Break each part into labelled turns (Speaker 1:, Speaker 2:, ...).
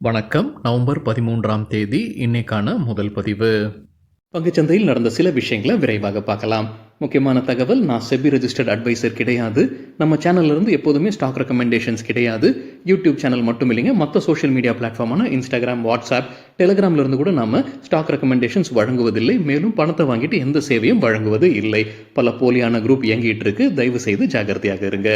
Speaker 1: வணக்கம். நவம்பர் 13ஆம் தேதி இன்னைக்கான முதல் பதிவு. பங்குச்சந்தையில் நடந்த சில விஷயங்களை விரைவாக பார்க்கலாம். முக்கியமான தகவல், நான் செபி ரெஜிஸ்டர்ட் அட்வைசர் கிடையாது. நம்ம சேனல்ல இருந்து எப்போதுமே ஸ்டாக் ரெக்கமெண்டேஷன்ஸ் கிடையாது. யூடியூப் சேனல் மட்டும் இல்லைங்க, மற்ற சோஷியல் மீடியா பிளாட்ஃபார்மான இன்ஸ்டாகிராம், வாட்ஸ்அப், டெலிகிராம்ல இருந்து கூட நாம ஸ்டாக் ரெக்கமெண்டேஷன்ஸ் வழங்குவதில்லை. மேலும் பணத்தை வாங்கிட்டு எந்த சேவையும் வழங்குவது இல்லை. பல போலியான குரூப் இயங்கிட்டு இருக்கு. தயவு செய்து ஜாகிரதையாக இருங்க.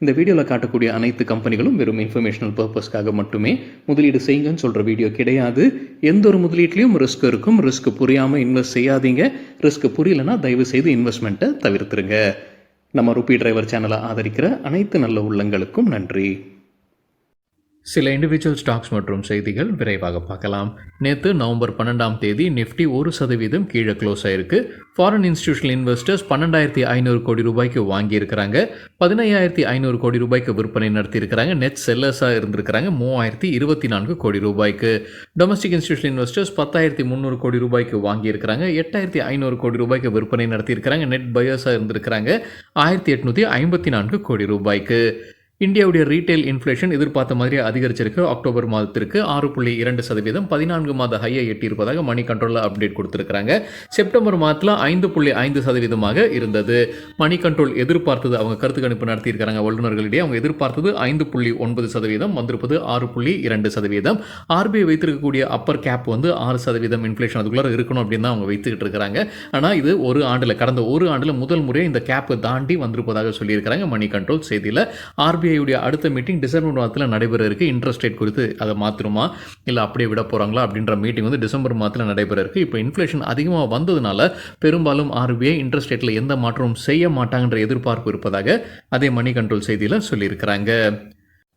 Speaker 1: இந்த வீடியோவில் காட்டக்கூடிய அனைத்து கம்பெனிகளும் வெறும் இன்ஃபர்மேஷனல் பர்பஸ்க்காக மட்டுமே முதலீடு செய்யுங்கன்னு சொல்கிற வீடியோ கிடையாது. எந்த ஒரு முதலீட்லையும் ரிஸ்க் இருக்கும். ரிஸ்க் புரியாமல் இன்வெஸ்ட் செய்யாதீங்க. ரிஸ்க் புரியலன்னா தயவு செய்து இன்வெஸ்ட்மெண்ட்டை தவிர்த்துருங்க. நம்ம ருபி டிரைவர் சேனலை ஆதரிக்கிற அனைத்து நல்ல உள்ளங்களுக்கும் நன்றி. சில இண்டிவிஜுவல் ஸ்டாக்ஸ் மற்றும் செய்திகள் விரைவாக பார்க்கலாம். நேற்று நவம்பர் 12ஆம் தேதி நிஃப்டி 1% கீழே க்ளோஸ் ஆயிருக்கு. ஃபாரின் இன்ஸ்டிடியூஷனல் இன்வெஸ்டர்ஸ் 12,500 கோடி ரூபாய்க்கு வாங்கியிருக்கிறாங்க. 15,500 கோடி ரூபாய்க்கு விற்பனை நடத்தியிருக்கிறாங்க. நெட் செல்லர்ஸாக இருந்திருக்கிறாங்க 3,024 கோடி ரூபாய்க்கு. டொமஸ்டிக் இன்ஸ்டிடியூஷனல் இன்வெஸ்டர்ஸ் 10,300 கோடி ரூபாய்க்கு வாங்கியிருக்கிறாங்க. 8,500 கோடி ரூபாய்க்கு விற்பனை நடத்தியிருக்கிறாங்க. நெட் பையர்ஸாக இருந்திருக்கிறாங்க 1,854 கோடி ரூபாய்க்கு. இந்தியாவுடைய ரீட்டைல் இன்ஃப்ளேஷன் எதிர்பார்த்த மாதிரி அதிகரிச்சிருக்கு. அக்டோபர் மாதத்திற்கு 6.2%, 14 மாத ஹையை எட்டியிருப்பதாக மணி கண்ட்ரோலில் அப்டேட் கொடுத்துருக்காங்க. செப்டம்பர் மாதத்தில் 5.5% இருந்தது. மணி கண்ட்ரோல் எதிர்பார்த்தது, அவங்க கருத்து கணிப்பு நடத்தியிருக்கிறாங்க வல்லுநர்களிடையே. அவங்க எதிர்பார்த்தது 5.9%, வந்திருப்பது 6.2%. ஆர்பிஐ வைத்திருக்கக்கூடிய அப்பர் கேப் 6% இன்ஃப்ளேஷன் அதுக்குள்ளே இருக்கணும் அப்படின்னு தான் அவங்க வைத்துக்கிட்டு இருக்கிறாங்க. ஆனால் இது கடந்த ஒரு ஆண்டில் முதல் முறையாக இந்த கேப்பை தாண்டி வந்திருப்பதாக சொல்லியிருக்கிறாங்க மணி கண்ட்ரோல் செய்தியில். ஆர்பிஐ அடுத்த மீட்டிங் டிசம்பர் மாதத்தில் நடைபெற இருக்கு. இன்ட்ரெஸ்ட் ரேட் குறித்து அதை மாற்றுமா இல்லை அப்படியே விட போகிறாங்களா அப்படின்ற மீட்டிங் டிசம்பர் மாதத்தில் நடைபெற இருக்கு. இப்போ இன்ஃப்ளேஷன் அதிகமாக வந்ததுனால பெரும்பாலும் ஆர்பிஐ இன்ட்ரெஸ்ட் ரேட்டில் எந்த மாற்றமும் செய்ய மாட்டாங்கன்ற எதிர்பார்ப்பு இருப்பதாக அதே மணி கண்ட்ரோல் செய்தியில் சொல்லியிருக்கிறாங்க.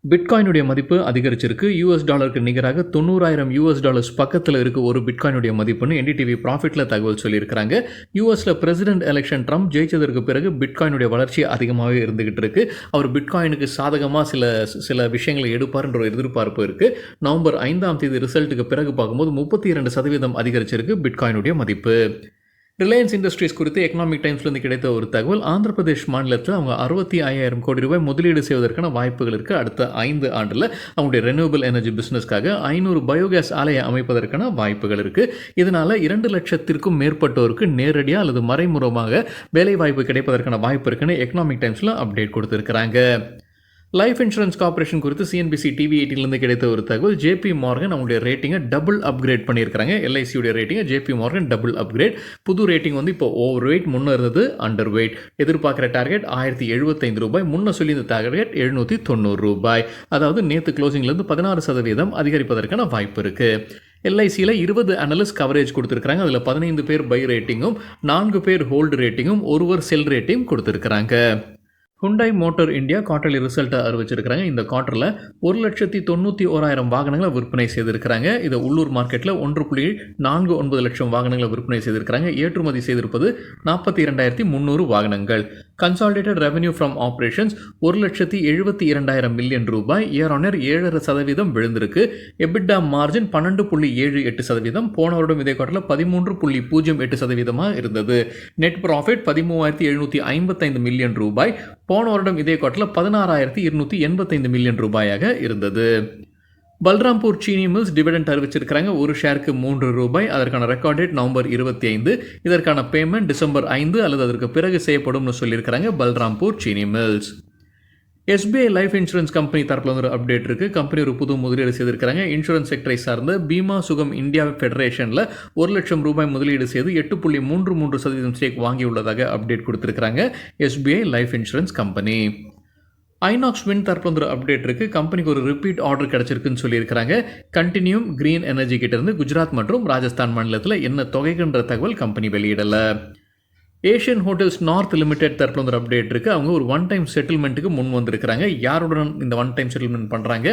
Speaker 1: பிட்காயினுடைய மதிப்பு அதிகரிச்சிருக்கு. $க்கு நிகராக $90,000 பக்கத்தில் இருக்கு ஒரு பிட்காயினுடைய மதிப்புன்னு என்டிடிவி ப்ராஃபிட்டில் தகவல் சொல்லியிருக்கிறாங்க. யூஎஸில் பிரசிடென்ட் எலெக்ஷன் ட்ரம்ப் ஜெயிச்சதற்கு பிறகு பிட்காயினுடைய வளர்ச்சி அதிகமாகவே இருந்துகிட்டு இருக்கு. அவர் பிட்காயினுக்கு சாதகமாக சில விஷயங்களை எடுப்பார்ன்ற ஒரு எதிர்பார்ப்பு இருக்கு. நவம்பர் 5ஆம் தேதி ரிசல்ட்டுக்கு பிறகு பார்க்கும்போது 32% அதிகரிச்சிருக்கு பிட்காயினுடைய மதிப்பு. ரிலையன்ஸ் இண்டஸ்ட்ரீஸ் குறித்து எக்கனாமிக் டைம்ஸ்லேருந்து கிடைத்த ஒரு தகவல், ஆந்திர பிரதேஷ் மாநிலத்தில் அவங்க 65,000 கோடி ரூபாய் முதலீடு செய்வதற்கான வாய்ப்புகள் இருக்குது. அடுத்த 5 ஆண்டில் அவங்களுடைய ரெனியூவபிள் எனர்ஜி பிஸ்னஸ்க்காக 500 பயோகேஸ் ஆலையை அமைப்பதற்கான வாய்ப்புகள் இருக்குது. இதனால் 2 லட்சத்திற்கும் மேற்பட்டோருக்கு நேரடியாக அல்லது மறைமுகமாக வேலை வாய்ப்பு கிடைப்பதற்கான வாய்ப்பு இருக்குன்னு எக்கனாமிக் டைம்ஸில் அப்டேட் கொடுத்துருக்குறாங்க. லைஃப் இன்சூரன்ஸ் கார்பரேஷன் குறித்து சிஎன்பிசி டிவி 18 கிடைத்த ஒரு தகவல், ஜேபி மார்கன் அவங்களுடைய ரேட்டிங்கை டபுள் அப்கிரேட் பண்ணியிருக்காங்க. எல்ஐசியுடைய ரேட்டிங்கை ஜேபி மார்கன் டபுள் அப்கிரேட். புது ரேட்டிங் இப்போ ஓவர் வெயிட், முன்னே இருந்தது அண்டர் வெயிட். எதிர்பார்க்குற டார்கெட் $1,075, முன்ன சொல்லி இந்த டார்கெட் $790. அதாவது நேற்று க்ளோசிங்லேருந்து 16% அதிகரிப்பதற்கான வாய்ப்பு இருக்குது. எல்ஐசியில் 20 அனலிஸ்ட் கவரேஜ் கொடுத்துருக்காங்க. அதில் 15 பேர் பை ரேட்டிங்கும் 4 பேர் ஹோல்டு ரேட்டிங்கும் ஒருவர் செல் ரேட்டிங் கொடுத்துருக்குறாங்க. ஹுண்டாய் மோட்டார் இந்தியா குவார்டர்லி ரிசல்ட்டை அறிவிச்சிருக்கிறாங்க. இந்த குவார்ட்டரில் 1,91,000 வாகனங்களை விற்பனை செய்திருக்கிறாங்க. இதை உள்ளூர் மார்க்கெட்டில் 1.49 லட்சம் வாகனங்களை விற்பனை செய்திருக்கிறாங்க. ஏற்றுமதி செய்திருப்பது 42,300 வாகனங்கள். Consolidated revenue from operations 1,72,000 million ரூபாய், இயர் ஆன் இயர் 7% விழுந்திருக்கு. எபிட்டா மார்ஜின் 12.78%, போன வருடம் இதே குவார்ட்டரில் 13.08% இருந்தது. நெட் ப்ராஃபிட் 13,755 மில்லியன் ரூபாய், போன வருடம் இதே குவார்ட்டரில் 16,285 மில்லியன் ரூபாயாக இருந்தது. பல்ராம்பூர் சீனி மில்ஸ் டிவிடெண்ட் அறிவிச்சிருக்கிறாங்க. ஒரு ஷேருக்கு $3. அதற்கான ரெக்கார்ட் டேட் நவம்பர் 25. இதற்கான பேமெண்ட் டிசம்பர் 5 அல்லது அதற்கு பிறகு செய்யப்படும்னு சொல்லியிருக்கிறாங்க பல்ராம்பூர் சீனி mills. SBI life insurance company தரப்பில் ஒரு அப்டேட் இருக்குது. கம்பெனி ஒரு புது முதலீடு செய்திருக்கிறாங்க. இன்சூரன்ஸ் செக்டரை சார்ந்த பீமா சுகம் இந்தியா ஃபெடரேஷனில் $1,00,000 முதலீடு செய்து 8.33% ஸ்டேக் வாங்கியுள்ளதாக அப்டேட் கொடுத்துருக்காங்க SBI life insurance company. INOX win தரப்பில் ஒரு அப்டேட் இருக்குது. கம்பெனிக்கு ஒரு ரிப்பீட் ஆர்டர் கிடச்சிருக்குன்னு சொல்லியிருக்கிறாங்க. கண்டினியூம் கிரீன் எனர்ஜி கிட்டேருந்து குஜராத் மற்றும் ராஜஸ்தான் மாநிலத்தில் என்ன தொகைக்குன்ற தகவல் கம்பெனி வெளியிடலை. ஏஷியன் ஹோட்டல்ஸ் நார்த் லிமிடெட் தரப்பில் ஒரு அப்டேட் இருக்குது. அவங்க ஒரு ஒன் டைம் செட்டில்மெண்ட்டுக்கு முன் வந்திருக்கிறாங்க. யாருடன் இந்த ஒன் டைம் செட்டில்மெண்ட் பண்ணுறாங்க?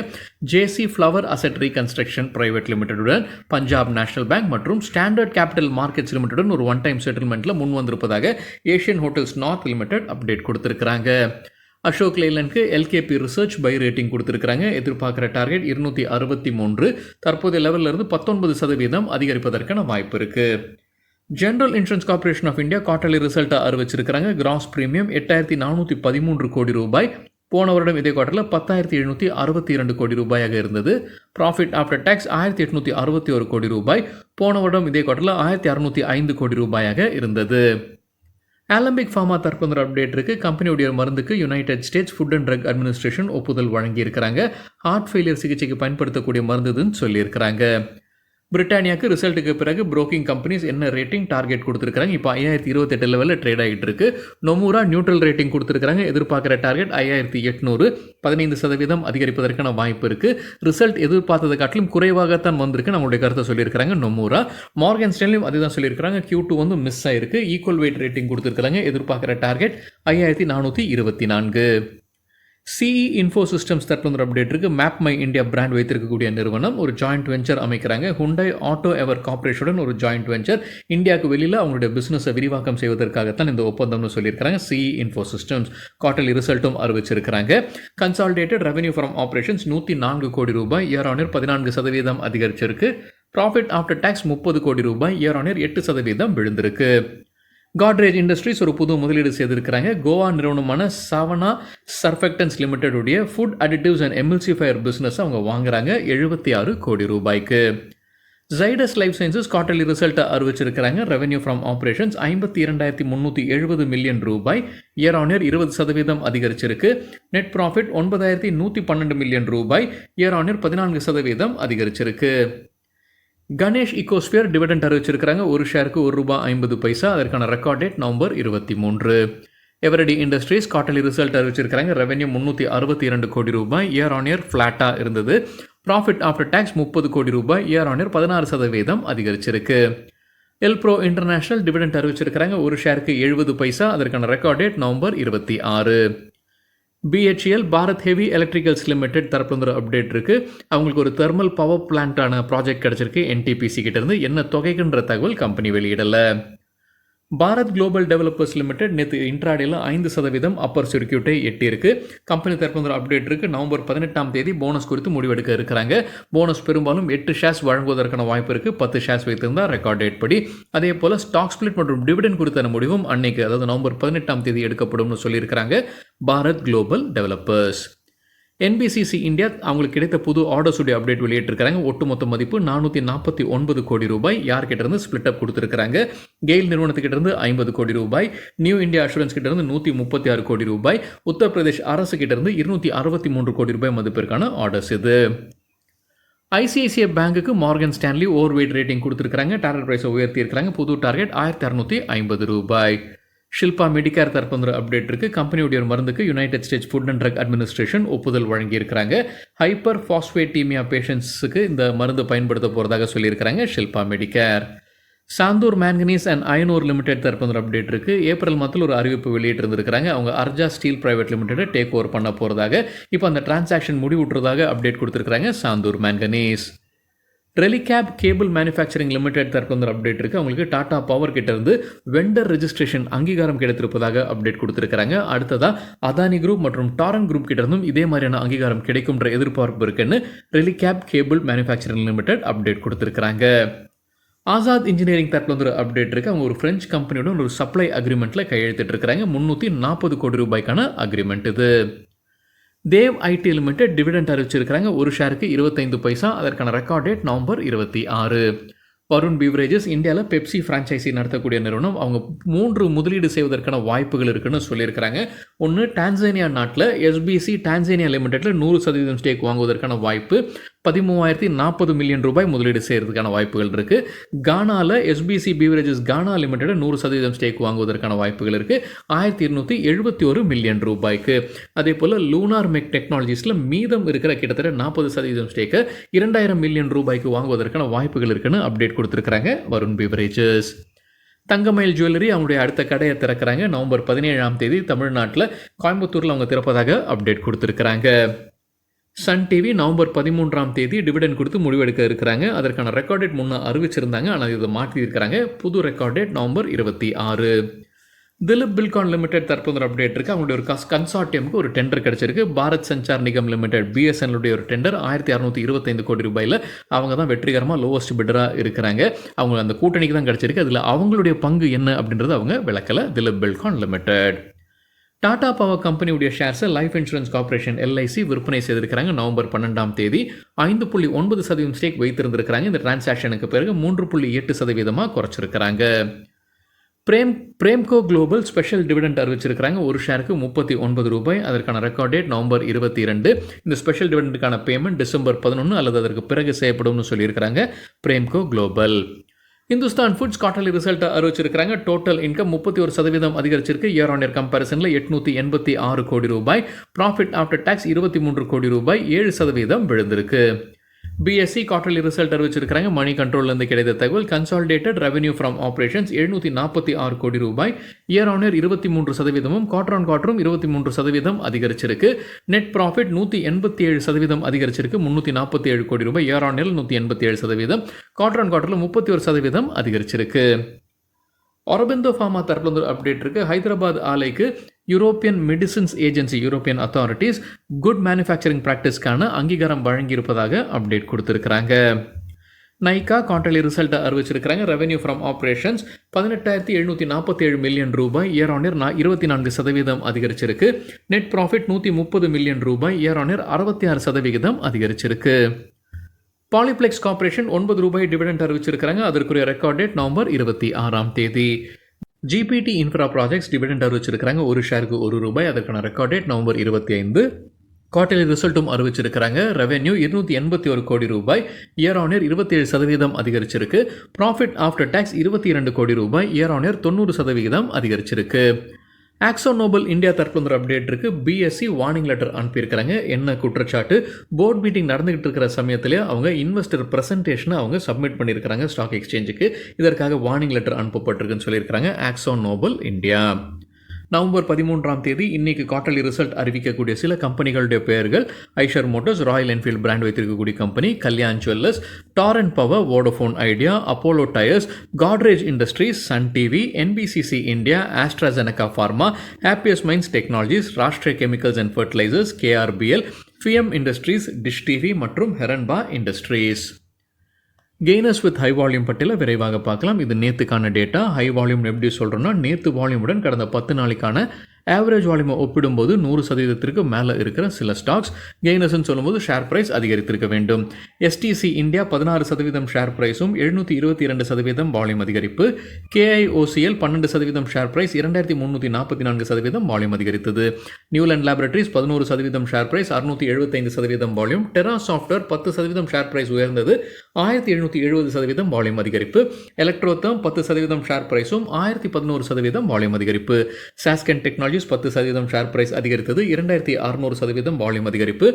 Speaker 1: JC flower asset reconstruction private லிமிடெடுடன், பஞ்சாப் நேஷனல் பேங்க் மற்றும் ஸ்டாண்டர்ட் கேபிட்டல் மார்க்கெட்ஸ் லிமிடெடுடன் ஒரு ஒன் டைம் செட்டில்மெண்ட்டில் முன் வந்திருப்பதாக Asian hotels north limited update கொடுத்துருக்குறாங்க. அசோக் லேலனுக்கு எல்கேபி ரிசர்ச் பை ரேட்டிங் கொடுத்துருக்காங்க. எதிர்பார்க்குற டார்கெட் 263, தற்போதைய லெவலில் இருந்து 19% அதிகரிப்பதற்கான வாய்ப்பு இருக்குது. General insurance corporation of India quarterly ரிசல்ட்டை அறிவிச்சிருக்கிறாங்க. கிராஸ் பிரீமியம் 8,413 கோடி ரூபாய், போன வருடம் இதே குவார்ட்டரில் 10,762 கோடி ரூபாயாக இருந்தது. ப்ராஃபிட் ஆஃப்டர் டேக்ஸ் 1,861 கோடி ரூபாய், போன வருடம் இதே குவார்ட்டரில் 1,605 கோடி ரூபாயாக இருந்தது. ஆலம்பிக் ஃபார்மா தற்போது அப்டேட் இருக்குது. கம்பெனியுடைய மருந்துக்கு United States Food and Drug Administration ஒப்புதல் வழங்கியிருக்கிறாங்க. ஹார்ட் ஃபெயிலியர் சிகிச்சைக்கு பயன்படுத்தக்கூடிய மருந்துன்னு சொல்லியிருக்கிறாங்க. பிரிட்டானியாவுக்கு ரிசல்ட்டுக்கு பிறகு புரோக்கிங் கம்பெனிஸ் என்ன ரேட்டிங் டார்கெட் கொடுத்துருக்காங்க. இப்போ 5,028 லெவலில் ட்ரேட் ஆகிட்டு இருக்கு. நொமூரா நியூட்ரல் ரேட்டிங் கொடுத்துருக்காங்க. எதிர்பார்க்குற டார்கெட் 5,800, 15% அதிகரிப்பதற்கான வாய்ப்பு இருக்குது. ரிசல்ட் எதிர்பார்த்ததை காட்டிலும் குறைவாகத்தான் வந்திருக்கு நம்மளுடைய கருத்தை சொல்லியிருக்காங்க நொமூரா. மார்கன் ஸ்டான்லியும் அதுதான் சொல்லியிருக்காங்க. Q2 மிஸ் ஆயிருக்கு. ஈக்குவல் வெயிட் ரேட்டிங் கொடுத்துருக்காங்க. எதிர்பார்க்குற டார்கெட் 5,424. சிஇ இன்ஃபோ சிஸ்டம்ஸ் தற்போது அப்டேட் இருக்குது. மேப் மை இந்தியா பிராண்ட் வைத்திருக்கக்கூடிய நிறுவனம் ஒரு ஜாயிண்ட் வெஞ்சர் அமைக்கிறாங்க. ஹுண்டாய் ஆட்டோ எவர் கார்பரேஷனுடன் ஒரு ஜாயிண்ட் வெஞ்சர். இந்தியாவுக்கு வெளியில் அவங்களுடைய பிஸ்னஸை விரிவாக்கம் செய்வதற்காகத்தான் இந்த ஒப்பந்தம்னு சொல்லியிருக்காங்க. சிஇ இன்ஃபோ சிஸ்டம்ஸ் குவார்ட்டர்லி ரிசல்ட்டும் அறிவிச்சிருக்கிறாங்க. கன்சாலிடேட்டட் ரெவன்யூ ஃப்ரம் ஆப்ரேஷன்ஸ் 104 கோடி ரூபாய், இயர் ஆன் இயர் 14% அதிகரிச்சிருக்கு. ப்ராஃபிட் ஆஃப்டர் டேக்ஸ் 30 கோடி ரூபாய், இயர் ஆன் இயர் 8% விழுந்திருக்கு. காட்ரேஜ் இண்டஸ்ட்ரீஸ் ஒரு புது முதலீடு செய்திருக்கிறாங்க. கோவா நிறுவனமான சாவனா surfactants லிமிடெடுடைய food additives and எமில்சிஃபயர் business அவங்க வாங்குறாங்க 76 கோடி ரூபாய்க்கு. ஜைடஸ் லைஃப் சயின்சஸ் குவார்ட்டர்லி ரிசல்ட்டை அறிவிச்சிருக்கிறாங்க. ரெவன்யூ ஃப்ரம் ஆப்ரேஷன்ஸ் 52,370 மில்லியன் ரூபாய், இயர் ஆன் இயர் 20% அதிகரிச்சிருக்கு. நெட் ப்ராஃபிட் 9,112 மில்லியன் ரூபாய், இயர் ஆன் இயர் 14% அதிகரிச்சிருக்கு. கணேஷ் இக்கோஸ்பியர் டிவிடெண்ட் அறிவிச்சிருக்கிறாங்க. ஒரு ஷேருக்கு ₹1.50. அதற்கான record date November 23. எவரடி industries quarterly result அறிவிச்சிருக்கிறாங்க. ரெவன்யூ 362 கோடி ரூபாய், இயர் ஆன் இயர் ஃப்ளாட்டாக இருந்தது. ப்ராஃபிட் ஆஃப்டர் டேக்ஸ் 30 கோடி ரூபாய், இயர் ஆன் இயர் 16% அதிகரிச்சிருக்கு. எல்ப்ரோ இன்டர்நேஷனல் டிவிடெண்ட் அறிவிச்சிருக்கிறாங்க. ஒரு ஷேருக்கு ₹70. அதற்கான record date November 26. BHEL Bharat heavy electricals limited தரப்புல அப்டேட் இருக்குது. அவங்களுக்கு ஒரு தெர்மல் பவர் பிளான்ட்டான ப்ராஜெக்ட் கிடச்சிருக்கு NTPC கிட்டேருந்து. என்ன தொகைக்குன்ற தகவல் கம்பெனி வெளியிடலை. பாரத் குளோபல் டெவலப்பர்ஸ் லிமிடெட் நேற்று இன்ட்ராடேல 5% அப்பர் சர்க்கியூட்டை எட்டியிருக்கு. கம்பெனி தரப்பு அப்டேட் இருக்குது. நவம்பர் 18 போனஸ் குறித்து முடிவெடுக்க இருக்கிறாங்க. போனஸ் பெரும்பாலும் 8 ஷேர்ஸ் வழங்குவதற்கான வாய்ப்பு இருக்குது. 10 ஷேர்ஸ் வைத்திருந்தால் ரெக்கார்ட் டேட் படி. அதே போல் ஸ்டாக் ஸ்பிளிட் மற்றும் டிவிடெண்ட் குறித்தான முடிவும் அன்னைக்கு, அதாவது நவம்பர் 18 எடுக்கப்படும் சொல்லியிருக்கிறாங்க Bharat global developers. NBCC India அவங்களுக்கு கிடைத்த புது ஆர்டர்ஸுடைய அப்டேட் வெளியிட்டிருக்கிறாங்க. ஒட்டுமொத்த மதிப்பு 449 கோடி ரூபாய். யார்கிட்ட இருந்து ஸ்பிளிட் அப் கொடுத்துருக்காங்க. கெயில் நிறுவனத்துக்கிட்ட இருந்து 50 கோடி ரூபாய், நியூ இந்தியா அஷூரன்ஸ் கிட்ட இருந்து 136 கோடி ரூபாய், உத்தரப்பிரதேஷ் அரசு கிட்ட இருந்து 263 கோடி ரூபாய் மதிப்பிற்கான ஆர்டர்ஸ் இது. ICICI பேங்குக்கு Morgan Stanley over weight rating கொடுத்துருக்காங்க. டார்கெட் பிரைஸை உயர்த்தி இருக்கிறாங்க. புது டார்கெட் 1,650 ரூபாய். ஷில்பா மெடிக்கேர் தரப்பு அப்டேட் இருக்குது. கம்பெனியுடைய மருந்துக்கு United States Food and Drug Administration ஒப்புதல் வழங்கியிருக்கிறாங்க. ஹைப்பர் ஃபாஸ்பேட்டீமியா பேஷண்ட்ஸுக்கு இந்த மருந்து பயன்படுத்த போகிறதாக சொல்லியிருக்கிறாங்க Shilpa medicare. Sandur manganese and iron ore limited தரப்பு அப்டேட் இருக்குது. ஏப்ரல் மாதத்தில் ஒரு அறிவிப்பு வெளியிட்டிருந்திருக்கிறாங்க. அவங்க அர்ஜா ஸ்டீல் பிரைவேட் லிமிடெட்டை டேக் ஓவர் பண்ண போகிறதாக. இப்போ அந்த டிரான்சாக்ஷன் முடிவுற்றதாக அப்டேட் கொடுத்துருக்காங்க Sandur manganese. Relicab cable manufacturing limited தரப்பு அப்டேட் இருக்குது. அவங்களுக்கு டாடா பவர் கிட்ட இருந்து வெண்டர் ரெஜிஸ்ட்ரேஷன் அங்கீகாரம் கிடைத்திருப்பதாக அப்டேட் கொடுத்துருக்காங்க. அடுத்ததாக அதானி குரூப் மற்றும் டாரன் குரூப் கிட்ட இருந்தும் இதே மாதிரியான அங்கீகாரம் கிடைக்கும்ன்ற எதிர்பார்ப்பு இருக்குன்னு ரெலிகேப் கேபிள் மேனுஃபேக்சரிங் லிமிடெட் அப்டேட் கொடுத்துருக்காங்க. ஆசாத் இன்ஜினியரிங் தரப்புல அப்டேட் இருக்குது. அவங்க ஒரு ஃப்ரெஞ்ச் கம்பெனியோட ஒரு சப்ளை அக்ரிமெண்ட்டில் கையெழுத்திட்டு இருக்கிறாங்க. 340 கோடி ரூபாய்க்கான அக்ரிமெண்ட் இது. தேவ் ஐடி லிமிடெட் டிவிடெண்ட் அறிவிச்சிருக்கிறாங்க. ஒரு ஷேருக்கு 25. அதற்கான record date November 26. Varun beverages இந்தியாவில் பெப்சி ஃப்ரான்ச்சைசி நடத்தக்கூடிய நிறுவனம். அவங்க 3 முதலீடு செய்வதற்கான வாய்ப்புகள் இருக்குன்னு சொல்லியிருக்கிறாங்க. ஒன்று, டான்சானியா நாட்டில் SBC டான்சானியா லிமிடெட்டில் 100% ஸ்டேக் வாங்குவதற்கான வாய்ப்பு. 13,040 மில்லியன் ரூபாய் முதலீடு செய்கிறதுக்கான வாய்ப்புகள் இருக்குது. கானாவில் SBC பீவரேஜஸ் கானா லிமிடெட் 100% ஸ்டேக் வாங்குவதற்கான வாய்ப்புகள் இருக்குது. 1,271 மில்லியன் ரூபாய்க்கு. அதே போல் லூனார் மெக் டெக்னாலஜிஸில் மீதம் இருக்கிற கிட்டத்தட்ட 40% ஸ்டேக்கை 2,000 மில்லியன் ரூபாய்க்கு வாங்குவதற்கான வாய்ப்புகள் இருக்குன்னு அப்டேட் கொடுத்துருக்காங்க வருண் பீவரேஜஸ். தங்கமயில் ஜுவல்லரி அவங்களுடைய அடுத்த கடையை திறக்கிறாங்க. நவம்பர் 17 தமிழ்நாட்டில் கோயம்புத்தூரில் அவங்க திறப்பதாக அப்டேட் கொடுத்துருக்குறாங்க. சன் டிவி நவம்பர் 13 டிவிடெண்ட் கொடுத்து முடிவெடுக்க இருக்கிறாங்க. அதற்கான ரெக்கார்ட் டேட் முன்னே அறிவிச்சிருந்தாங்க, ஆனால் இதை மாற்றியிருக்கிறாங்க. புது record date November 26. Dilip Buildcon limited தற்போது அப்டேட் இருக்குது. அவங்களுடைய ஒரு கன்சார்டியமுக்கு ஒரு டெண்டர் கிடச்சிருக்கு. பாரத் சஞ்சார் நிகம் லிமிடெட் BSNL ஒரு டெண்டர் 1,625 கோடி ரூபாயில் அவங்க தான் வெற்றிகரமாக லோவஸ்ட் பிட்டராக இருக்கிறாங்க. அவங்க அந்த கூட்டணிக்கு தான் கிடச்சிருக்கு. அதில் அவங்களுடைய பங்கு என்ன அப்படின்றது அவங்க விளக்கலை. Dilip Buildcon limited. Tata power கம்பெனியுடைய ஷேர்ஸை லைஃப் இன்சூரன்ஸ் கார்ப்பரேஷன் எல்ஐசி விற்பனை செய்திருக்கிறாங்க. நவம்பர் 12ஆம் தேதி 5.9% ஸ்டேக் வைத்திருந்திருக்கிறாங்க. இந்த டிரான்சாக்ஷனுக்கு பிறகு 3.8% குறைச்சிருக்கிறாங்க. பிரேம்கோ குளோபல் ஸ்பெஷல் டிவிடெண்ட் அறிவிச்சிருக்கிறாங்க. ஒரு ஷேருக்கு ₹39. அதற்கான ரெக்கார்ட் டேட் நவம்பர் 22. இந்த ஸ்பெஷல் டிவிடெண்டுக்கான பேமெண்ட் டிசம்பர் 11 அல்லது அதற்கு பிறகு செய்யப்படும்னு சொல்லியிருக்கிறாங்க பிரேம்கோ குளோபல். இந்துஸ்தான் ஃபுட்ஸ் குவார்ட்டர்லி ரிசல்ட்டை அறிவிச்சிருக்கிறாங்க. டோட்டல் இன்கம் 31% அதிகரிச்சிருக்கு. இயர் ஆன் இயர் கம்பேரிசனில் ₹886 கோடி. ப்ராஃபிட் ஆஃப்டர் டாக்ஸ் ₹23 கோடி, 7% விழுந்திருக்கு. பிஎஸ்சி குவார்ட்டர்லி ரிசல்ட் அறிவிச்சிருக்கிறாங்க. மணி கண்ட்ரோல்லேருந்து கிடைத்த தகவல் consolidated revenue from operations ₹746 crore. Year on year 23%, quarter on குவார்டரும் 23% அதிகரிச்சிருக்கு. நெட் ப்ராஃபிட் 187% அதிகரிச்சிருக்கு. ₹347 crore. Year on year 187%, quarter on குவார்டரில் 31% அதிகரிச்சிருக்கு. ஆரோபிந்தோ ஃபார்மா தரப்புல ஒரு அப்டேட் இருக்கு. ஹைதராபாத் ஆலைக்கு European medicines agency European authorities good manufacturing ப்ராக்டிஸ்க்கான அங்கீகாரம் வழங்கியிருப்பதாக அப்டேட் கொடுத்துருக்குறாங்க. நைகா குவார்ட்டர்லி ரிசல்ட்டை அறிவிச்சிருக்கிறாங்க. Revenue from operations ₹18,747 million. Year on year 24% அதிகரிச்சிருக்கு. Net profit ₹130 million. Year on year 66% அதிகரிச்சிருக்கு. பாலிப்ளெக்ஸ் கார்ப்பரேஷன் ₹9 டிவிடெண்ட் அறிவிச்சிருக்கிறாங்க. அதற்குரிய ரெக்கார்ட் டேட் நவம்பர் 26ஆம் தேதி. ஜிபிடி இன்ஃப்ரா ப்ராஜெக்ட்ஸ் டிவிடெண்ட் அறிவிச்சிருக்கிறாங்க. ஒரு ஷேருக்கு ₹1. அதற்கான ரெக்கார்ட் டேட் நவம்பர் 25. குவார்ட்டர்லி ரிசல்ட்டும் அறிவிச்சிருக்கிறாங்க. ரெவென்யூ ₹281 கோடி. இயர் ஆன் இயர் 27% அதிகரிச்சிருக்கு. ப்ராஃபிட் ஆஃப்டர் டாக்ஸ் ₹22 கோடி. இயர் ஆன் இயர் 90% அதிகரிச்சிருக்கு. ஆக்ஸோ நோபல் இந்தியா தரப்புல ஒரு அப்டேட் இருக்கு. பிஎஸ்சி வார்னிங் லெட்டர் அனுப்பியிருக்கிறாங்க. என்ன குற்றச்சாட்டு? போர்ட் மீட்டிங் நடந்துகிட்டு இருக்கிற சமயத்திலே அவங்க இன்வெஸ்டர் பிரசன்டேஷனை அவங்க சப்மிட் பண்ணியிருக்கிறாங்க ஸ்டாக் எக்ஸ்சேஞ்சுக்கு. இதற்காக வார்னிங் லெட்டர் அனுப்பப்பட்டிருக்குன்னு சொல்லியிருக்கிறாங்க ஆக்ஸோ நோபல் இந்தியா. நவம்பர் 13ஆம் தேதி இன்னைக்கு குவார்ட்டர்லி ரிசல்ட் அறிவிக்கக்கூடிய சில கம்பெனிகளுடைய பெயர்கள்: Eicher Motors, Royal Enfield brand வைத்திருக்கக்கூடிய company, Kalyan Jewellers, Torrent Power, Vodafone Idea, Apollo Tyres, Godrej Industries, Sun TV, NBCC India, AstraZeneca Pharma, Happiest Minds Technologies, Rashtriya Chemicals and Fertilizers, KRPL, FIEM Industries, Dish TV மற்றும் Heranba Industries. Gainers with high volume பட்டியலை விரைவாக பார்க்கலாம். இது நேற்றுக்கான data. High volume எப்படி சொல்கிறோன்னா, நேற்று வால்யூமுடன் கடந்த 10 நாளைக்கான ஆவரேஜ் வால்யூமை ஒப்பிடும்போது 100% மேலே இருக்கிற சில ஸ்டாக்ஸ். கெய்னர்ஸ்ன்னு சொல்லும்போது ஷேர் ப்ரைஸ் அதிகரித்திருக்க வேண்டும். எஸ்டிசி இந்தியா 16% ஷேர் ப்ரைஸும் 722% வால்யூம் அதிகரிப்பு. கேஐஓசிஎல் 12% ஷேர் ப்ரைஸ் 2344% வால்யூம் அதிகரித்தது. Neuland Laboratories 11% share price 675% volume. Tera Software 10% share price உயர்ந்தது 1770% வால்யூம் அதிகரிப்பு. எலக்ட்ரோதம் 10% ஷேர் ப்ரைஸும் 1011% வால்யூம் அதிகரிப்பு. சாஸ்கன் டெக்னாலஜி 10% ஷேர் பிரைஸ் அதிகரித்தது 2600% வால்யூம் அதிகரிப்பு.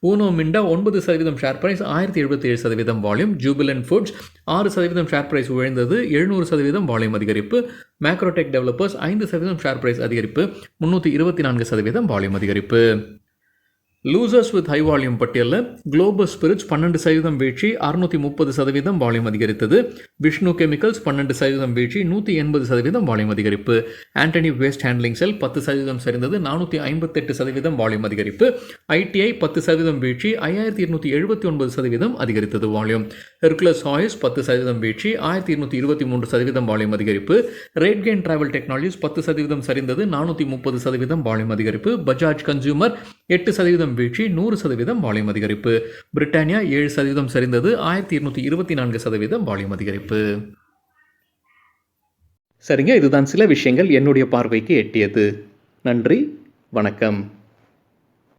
Speaker 1: Uno Minda 9% share price 1077% volume. Jubilant Foods 6% share price உயர்ந்தது 700% வால்யூம் அதிகரிப்பு. மேக்ரோடெக் டெவலப்பர்ஸ் 5% ஷேர் பிரைஸ் அதிகரிப்பு 324% வால்யூம் அதிகரிப்பு. லூசர்ஸ் வித் ஹை வால்யூம் பட்டியலில் குளோபல் ஸ்பிரிட்ஸ் 12% வீழ்ச்சி 630% வால்யூம் அதிகரித்தது. விஷ்ணு கெமிக்கல்ஸ் 12% வீழ்ச்சி 180% வால்யூம் அதிகரிப்பு. ஆண்டனி வேஸ்ட் ஹேண்ட்லிங் செல் 10% சரிந்தது 458% வால்யூம் அதிகரிப்பு. ஐடிஐ 10% வீழ்ச்சி 5279% அதிகரித்தது வால்யூம். ஹெர்குலஸ் ஆயில்ஸ் 10% வீழ்ச்சி 1223% வால்யூம் அதிகரிப்பு. ரேட்கெயின் டிராவல் டெக்னாலஜிஸ் 10% சரிந்தது 430% வால்யூம் அதிகரிப்பு. பஜாஜ் கன்சூமர் 8% வீழ்ச்சி 100% வால்யூம் அதிகரிப்பு. பிரிட்டானியா 7% சரிந்தது 1224% வால்யூம் அதிகரிப்பு. சரிங்க, இதுதான் சில விஷயங்கள் என்னுடைய பார்வைக்கு எட்டியது. நன்றி, வணக்கம்.